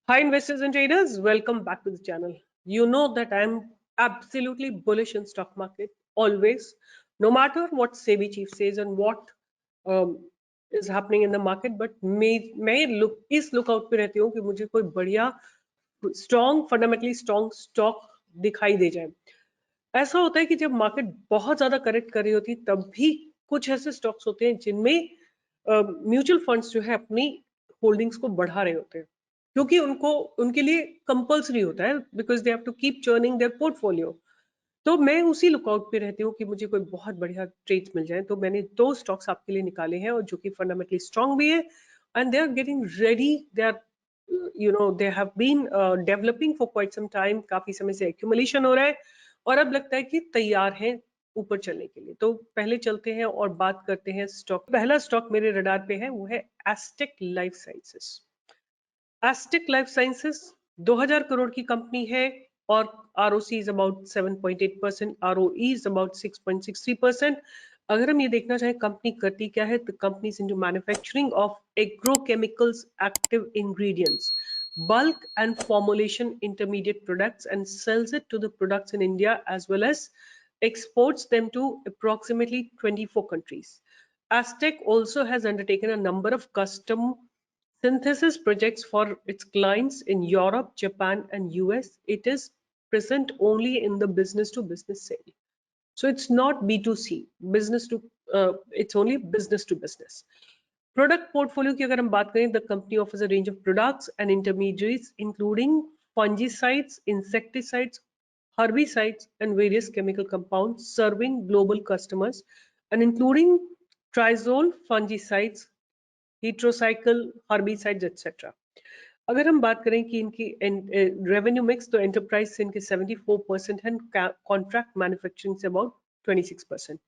Hi, investors and traders. Welcome back to the channel. You know that I'm absolutely bullish in stock market always, no matter what SEBI chief says and what um, is happening in the market. But मैं इस lookout पे रहती हूँ कि मुझे कोई बढ़िया strong fundamentally strong stock दिखाई दे जाए। ऐसा होता है कि जब मार्केट बहुत ज्यादा करेक्ट कर रही होती है तब भी कुछ ऐसे स्टॉक्स होते हैं जिनमें म्यूचुअल फंड्स जो है अपनी होल्डिंग्स को बढ़ा रहे होते हैं क्योंकि उनको उनके लिए कंपल्सरी होता है because they have to keep churning their portfolio. तो मैं उसी लुकआउट पे रहती हूँ कि मुझे कोई बहुत बढ़िया ट्रेड्स मिल जाए। तो मैंने दो स्टॉक्स आपके लिए निकाले हैं और जो कि फंडामेंटली स्ट्रांग भी है and they are getting ready. They are they have been developing for quite some time. काफी समय से एक्यूमुलेशन हो रहा है और अब लगता है कि तैयार हैं ऊपर चलने के लिए। तो पहले चलते हैं और बात करते हैं स्टॉक। पहला स्टॉक मेरे रडार पे है वो है asterisk life sciences. Asterisk life sciences 2000 crore की कंपनी है और ROC is about 7.8%, ROE is about 6.63%। अगर हम ये देखना चाहें कंपनी करती क्या है, तो company is into manufacturing of agrochemicals, active ingredients, bulk and formulation intermediate products and sells it to the products in India as well as exports them to approximately 24 countries. Aztec also has undertaken a number of custom synthesis projects for its clients in Europe, Japan, and US. It is present only in the business to business sale. So it's not B2C, business to, it's only business to business. Product portfolio की अगर हम बात करें, the company offers a range of products and intermediaries including fungicides, insecticides, herbicides, and various chemical compounds serving global customers and including triazole fungicides, heterocycle herbicides, etc. अगर हम बात करें कि इनकी रेवेन्यू मिक्स, तो एंटरप्राइज से इनके 74% है, contract manufacturing say about 26%।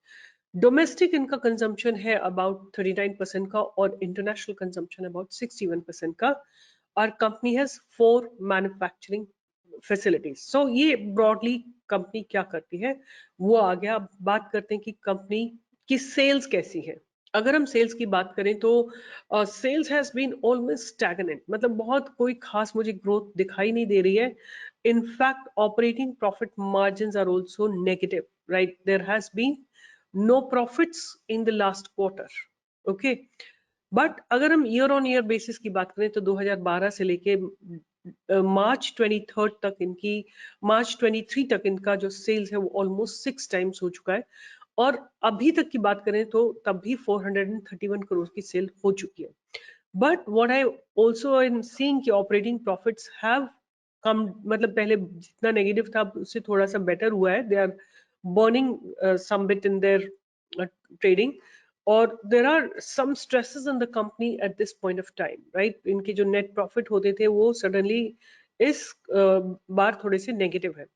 Domestic इनका कंजम्पशन है अबाउट 39% का और इंटरनेशनल कंजम्पशन अबाउट 61% का। और कंपनी हैज 4 मैन्युफैक्चरिंग फैसिलिटीज। सो ये ब्रॉडली कंपनी क्या करती है वो आ गया। अब बात करते हैं कि कंपनी की सेल्स कैसी है। अगर हम सेल्स की बात करें तो sales has been almost stagnant, मतलब बहुत कोई खास मुझे ग्रोथ दिखाई नहीं दे रही है। In fact operating profit margins are also negative, right? There has been no profits in the last quarter, okay. But अगर हम ईयर ऑन ईयर बेसिस की बात करें तो 2012 से लेके मार्च 23 तक इनकी, मार्च 23 तक इनका जो सेल्स है वो ऑलमोस्ट 6 टाइम्स हो चुका है। और अभी तक की बात करें तो तब भी 431 करोड़ की सेल हो चुकी है। But what I also in seeing कि ऑपरेटिंग प्रॉफिट्स हैव कम, मतलब पहले जितना नेगेटिव था उससे थोड़ा सा बेटर हुआ है। They are burning some bit in there trading और there are some stresses in the company at this point of time, right? इनके जो नेट प्रॉफिट होते थे वो सडनली इस बार थोड़े से नेगेटिव है।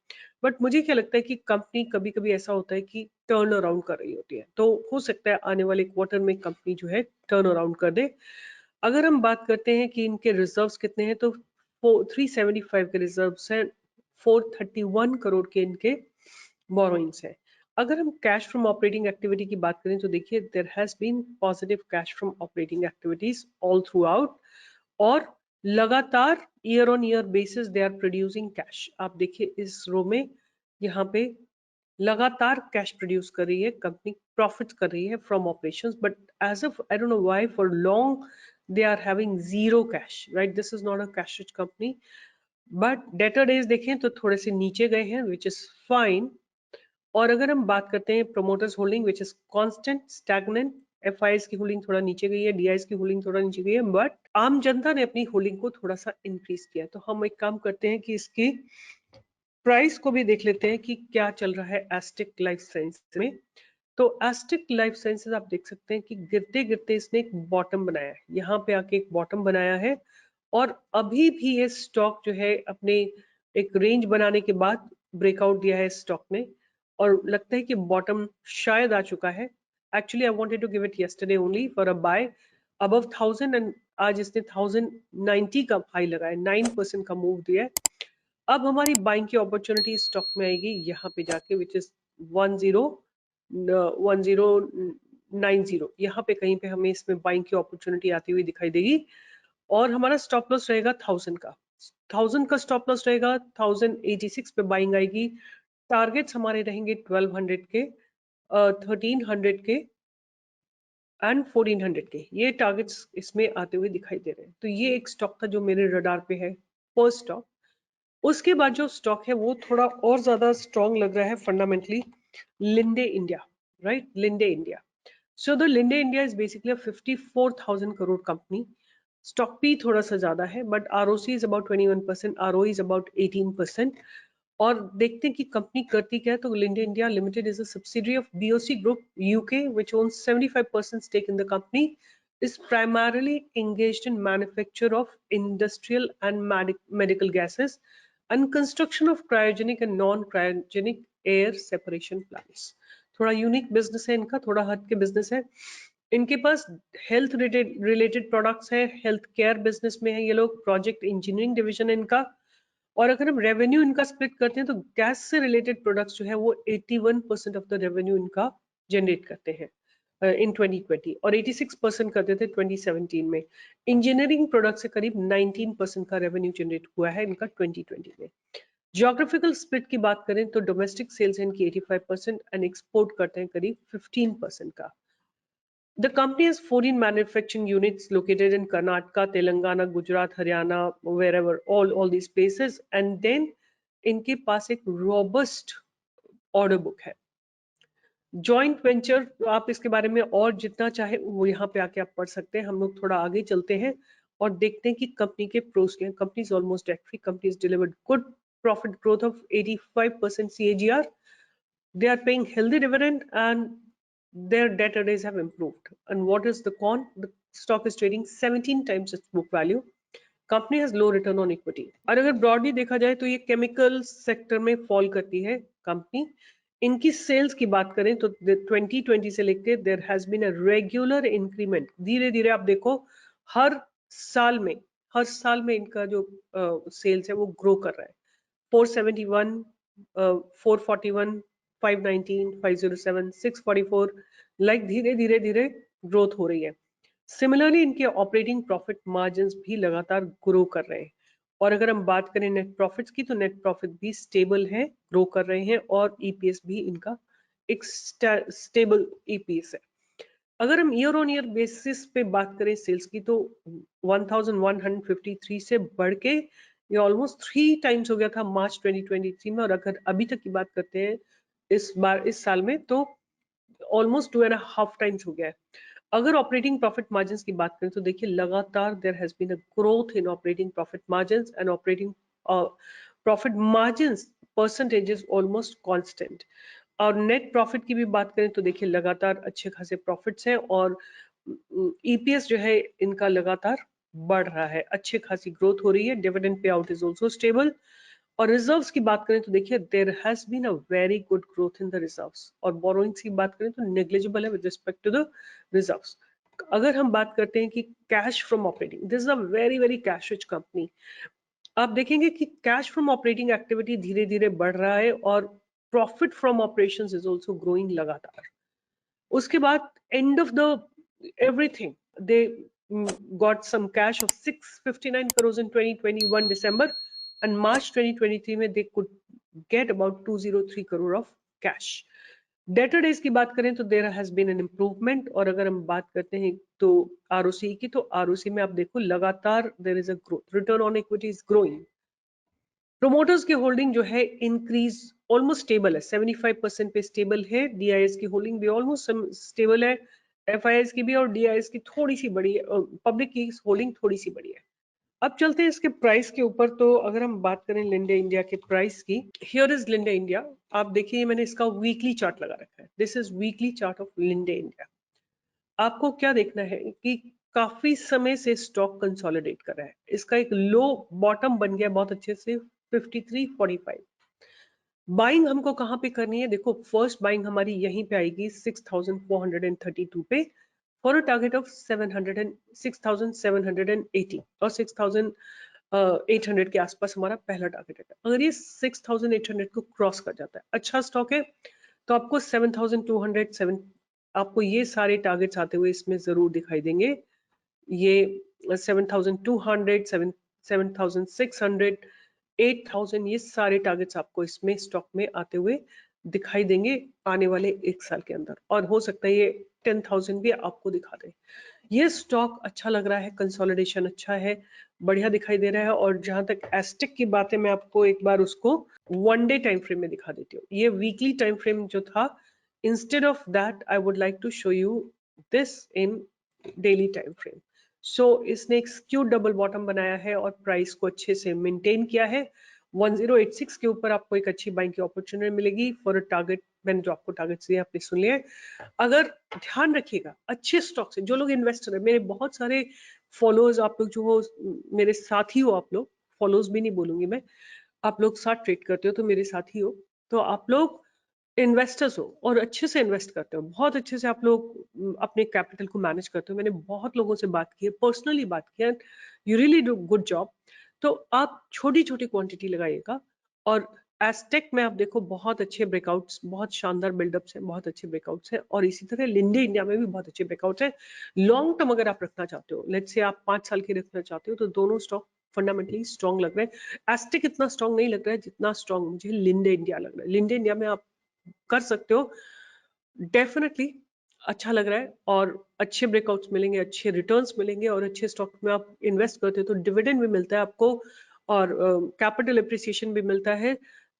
बट मुझे क्या लगता है कि कंपनी कभी कभी ऐसा होता है कि टर्न अराउंड कर रही होती है, तो हो सकता है आने वाले क्वार्टर में कंपनी जो है टर्न अराउंड कर दे। अगर हम बात करते हैं कि इनके रिजर्व्स कितने हैं, तो 375 के रिजर्व्स हैं, 431 करोड़ के इनके बोरोइंग्स है। अगर हम कैश फ्रॉम ऑपरेटिंग एक्टिविटी की बात करें तो देखिए there has been positive cash from operating activities all throughout और लगातार year on year basis they are producing cash. आप देखिए इस रो में यहाँ पे लगातार कैश प्रोड्यूस कर रही है कंपनी, प्रॉफिट्स कर रही है from operations. But as of I don't know why for long they are having zero cash, right? This is not a cash rich company. But debtor days देखें तो थोड़े से नीचे गए हैं, विच इज फाइन। और अगर हम बात करते हैं promoters holding which is constant stagnant, FIs की होल्डिंग थोड़ा नीचे गई है, DIs की होल्डिंग थोड़ा नीचे गई है, बट आम जनता ने अपनी होल्डिंग को थोड़ा सा इंक्रीज किया। तो हम एक काम करते हैं कि इसकी प्राइस को भी देख लेते हैं कि क्या चल रहा है एस्टेक लाइफ साइंस में। तो एस्टेक लाइफ साइंसेस आप देख सकते हैं कि गिरते गिरते इसने एक बॉटम बनाया है, यहाँ पे आके एक बॉटम बनाया है और अभी भी ये स्टॉक जो है अपने एक रेंज बनाने के बाद ब्रेकआउट दिया है स्टॉक ने और लगता है कि बॉटम शायद आ चुका है। Actually I wanted to give it yesterday only for a buy above 1000 and आज इसने 1090 का हाई लगाया, 9% का मूव दिया है। अब हमारी बाइंग की अपॉर्चुनिटी स्टॉक में आएगी यहाँ पे जाके विच इज 1090, यहाँ पे कहीं पे हमें इसमें बाइंग की अपॉर्चुनिटी आती हुई दिखाई देगी और हमारा स्टॉप लॉस रहेगा 1000 का। 1000 का स्टॉप लॉस रहेगा, 1086 पे बाइंग आएगी। टारगेट्स हमारे रहेंगे 1200 के, 1300 के एंड 1400 के। ये टारगेट्स इसमें आते हुए दिखाई दे रहे हैं। तो ये एक स्टॉक था जो मेरे रडार पे है, फर्स्ट स्टॉक। उसके बाद जो स्टॉक है वो थोड़ा और ज्यादा स्ट्रॉन्ग लग रहा है fundamentally, Linde India, right, Linde India. So the Linde India is basically a 54,000 crore company. Stock भी थोड़ा सा ज्यादा है, but ROC is about 21%, ROE is about 18%। और देखते हैं कि कंपनी करती क्या है। तो Linde India limited is a subsidiary of BOC group UK which owns 75% stake in the company, is primarily engaged in manufacture of industrial and medical gases and construction of cryogenic and non-cryogenic air separation plants. थोड़ा unique business है इनका, थोड़ा हट के business है इनके पास। Health related products है, health care business में है ये लोग, प्रोजेक्ट इंजीनियरिंग डिवीजन है इनका। और अगर हम रेवेन्यू इनका स्प्लिट करते हैं तो गैस से रिलेटेड प्रोडक्ट्स जो है वो 81% ऑफ द रेवेन्यू इनका जनरेट करते हैं इन 2020, और 86% करते थे 2017 में। इंजीनियरिंग प्रोडक्ट से करीब 19% का रेवेन्यू जनरेट हुआ है इनका 2020 में। ज्योग्राफिकल स्प्लिट की बात करें तो डोमेस्टिक सेल्स है इनकी 85% एंड एक्सपोर्ट करते हैं करीब 15% का। The company has 14 manufacturing units located in Karnataka, Telangana, Gujarat, Haryana, wherever, all these places. And then इनके पास एक robust order book है। जॉइंट वेंचर आप इसके बारे में और जितना चाहे वो यहाँ पे आके आप पढ़ सकते हैं। हम लोग थोड़ा आगे चलते हैं और देखते हैं कि कंपनी के प्रोस क्या हैं। Company is almost debt free, company is delivered good profit growth of 85% CAGR. They are paying healthy dividend and their debt days have improved. And what is the con? The stock is trading 17 times its book value. Company has low return on equity. और अगर broadly देखा जाए तो ये chemical sector में fall करती है company. इनकी सेल्स की बात करें तो 2020 से लेकर there has been a regular increment. धीरे धीरे आप देखो हर साल में, हर साल में इनका जो सेल्स है वो ग्रो कर रहा है। 471, 441, 519, 507, 644, लाइक धीरे धीरे धीरे ग्रोथ हो रही है। सिमिलरली इनके ऑपरेटिंग प्रॉफिट मार्जिन भी लगातार ग्रो कर रहे हैं। और अगर हम बात करें नेट प्रॉफिट्स की तो नेट प्रॉफिट भी स्टेबल है, ग्रो कर रहे हैं, और ईपीएस भी इनका एक स्टेबल ईपीएस है। अगर हम ईयर ऑन ईयर बेसिस पे बात करें सेल्स की तो 1153 से बढ़ के ये ऑलमोस्ट 3 टाइम्स हो गया था मार्च 2023 में। और अगर अभी तक की बात करते हैं इस साल में तो ऑलमोस्ट 2.5 टाइम्स हो गया है। अगर ऑपरेटिंग प्रॉफिट मार्जिन की बात करें तो देखिए लगातार there has been a growth in operating profit margin and operating profit margin percentage is almost constant. और नेट प्रॉफिट की भी बात करें तो देखिए लगातार अच्छे खासे प्रॉफिट्स हैं, और ईपीएस जो है इनका लगातार बढ़ रहा है, अच्छी खासी ग्रोथ हो रही है। Dividend pay out is also stable. और रिजर्व्स की बात करें तो देखिए there has been a very good growth in the reserves. और बोरोइंग्स की बात करें तो नेग्लिजिबल है with respect to the reserves. अगर हम बात करते हैं कि cash from operating, this is a very very cash rich company. आप देखेंगे कि कैश फ्रॉम ऑपरेटिंग एक्टिविटी धीरे धीरे बढ़ रहा है और profit from operations is also growing लगातार। उसके बाद end of the everything they got some cash of 659 crores in 2021 December, and March 2023 में they could get about 203 crore of cash. Debtor days की बात करें तो there has been an improvement. और अगर हम बात करते हैं तो आरओसी की, तो आरओसी में आप देखो लगातार there is a growth, return on equity is growing. Promoters की होल्डिंग जो है इंक्रीज ऑलमोस्ट स्टेबल है, 75% पे स्टेबल है। डीआईएस की होल्डिंग भी ऑलमोस्ट स्टेबल है, एफआईएस की भी, और डीआईएस की थोड़ी सी बड़ी है, पब्लिक की होल्डिंग थोड़ी सी बड़ी है। अब चलते हैं इसके प्राइस के ऊपर। तो अगर हम बात करें लिंडे इंडिया के प्राइस की, हियर इज लिंडे इंडिया। आप देखिए मैंने इसका वीकली चार्ट लगा रखा है, this is weekly chart of Linde India. आपको क्या देखना है कि काफी समय से स्टॉक कंसोलिडेट कर रहा है। इसका एक लो बॉटम बन गया बहुत अच्छे से 53.45। बाइंग हमको कहाँ पे करनी है? देखो फर्स्ट बाइंग हमारी यहीं पे आएगी 6432 पे, फॉर अ टारगेट ऑफ 6780 और 6800 के आसपास हमारा पहला टारगेट है। अगर ये 6800 को क्रॉस कर जाता है, अच्छा स्टॉक है, तो आपको 7200 आपको ये सारे टारगेट्स आते हुए इसमें जरूर दिखाई देंगे। ये 7200, 7,600, 8,000, ये सारे टारगेट्स आपको इसमें स्टॉक में आते हुए दिखाई देंगे आने वाले 1 साल के अंदर, और हो सकता है ये 10,000 भी आपको दिखा दे। ये स्टॉक अच्छा लग रहा है, कंसोलिडेशन अच्छा है, बढ़िया दिखाई दे रहा है। और जहां तक एस्टिक की बात है, मैं आपको एक बार उसको 1 डे टाइम फ्रेम में दिखा देती हूँ। ये वीकली टाइम फ्रेम जो था, instead of that I would like to show you this in daily time frame. So इसने एक स्क्यू डबल बॉटम बनाया है और प्राइस को अच्छे से मेंटेन किया है। 1086 के ऊपर आपको एक अच्छी बाइंग की अपॉर्चुनिटी मिलेगी फॉर अ टारगेट। मैंने जो आपको टारगेट्स दिए आपने सुन लिए। अगर ध्यान रखिएगा अच्छे स्टॉक से, जो लोग इन्वेस्टर है, मेरे बहुत सारे फॉलोअर्स, आप लोग जो हो मेरे साथी हो, आप लोग फॉलोअर्स भी नहीं बोलूंगी मैं, आप लोग साथ ट्रेड करते हो तो मेरे साथी हो, तो आप लोग इन्वेस्टर्स हो और अच्छे से इन्वेस्ट करते हो, बहुत अच्छे से आप लोग अपने कैपिटल को मैनेज करते हो। मैंने बहुत लोगों से बात की है, पर्सनली बात की है, you really do good job. तो आप छोटी छोटी क्वांटिटी लगाइएगा। और एस्टेक में आप देखो बहुत अच्छे ब्रेकआउट्स, बहुत शानदार बिल्डअप्स हैं, बहुत अच्छे ब्रेकआउट्स हैं, और इसी तरह लिंडे इंडिया में भी बहुत अच्छे ब्रेकआउट्स हैं। लॉन्ग टर्म अगर आप रखना चाहते हो, लेट्स से आप 5 साल के रखना चाहते हो, तो दोनों स्टॉक फंडामेंटली स्ट्रॉन्ग लग रहे हैं। एस्टेक इतना स्ट्रॉन्ग नहीं लग रहा है जितना स्ट्रॉन्ग मुझे लिंडे इंडिया लग रहा है। लिंडे इंडिया में आप कर सकते हो, डेफिनेटली अच्छा लग रहा है, और अच्छे ब्रेकआउट्स मिलेंगे, अच्छे रिटर्न्स मिलेंगे, और अच्छे स्टॉक में आप इन्वेस्ट करते हो तो डिविडेंड भी मिलता है आपको, और कैपिटल एप्रिसिएशन भी मिलता है।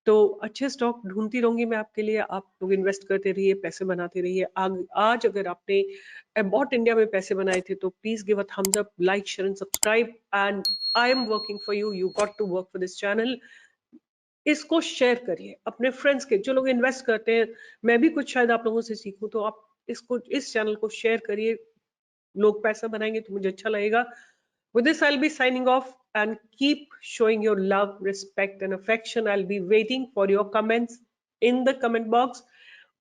तो अच्छे स्टॉक ढूंढती रहूंगी मैं आपके लिए, आप लोग इन्वेस्ट करते रहिए, पैसे बनाते रहिए। आज अगर आपने अबाउट इंडिया में पैसे बनाए थे तो please give a thumbs up, like, share and subscribe. And I am working for you, you got to work for this channel. इसको शेयर करिए अपने फ्रेंड्स के, जो लोग इन्वेस्ट करते हैं, मैं भी कुछ शायद आप लोगों से सीखूं, तो आप इसको, इस चैनल को शेयर करिए। लोग पैसा बनाएंगे तो मुझे अच्छा लगेगा। With this, I'll be signing off, and keep showing your love, respect, and affection. I'll be waiting for your comments in the comment box.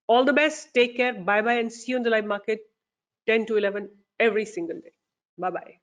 All the best. Take care. Bye bye, and see you in the live market 10 to 11 every single day. Bye bye.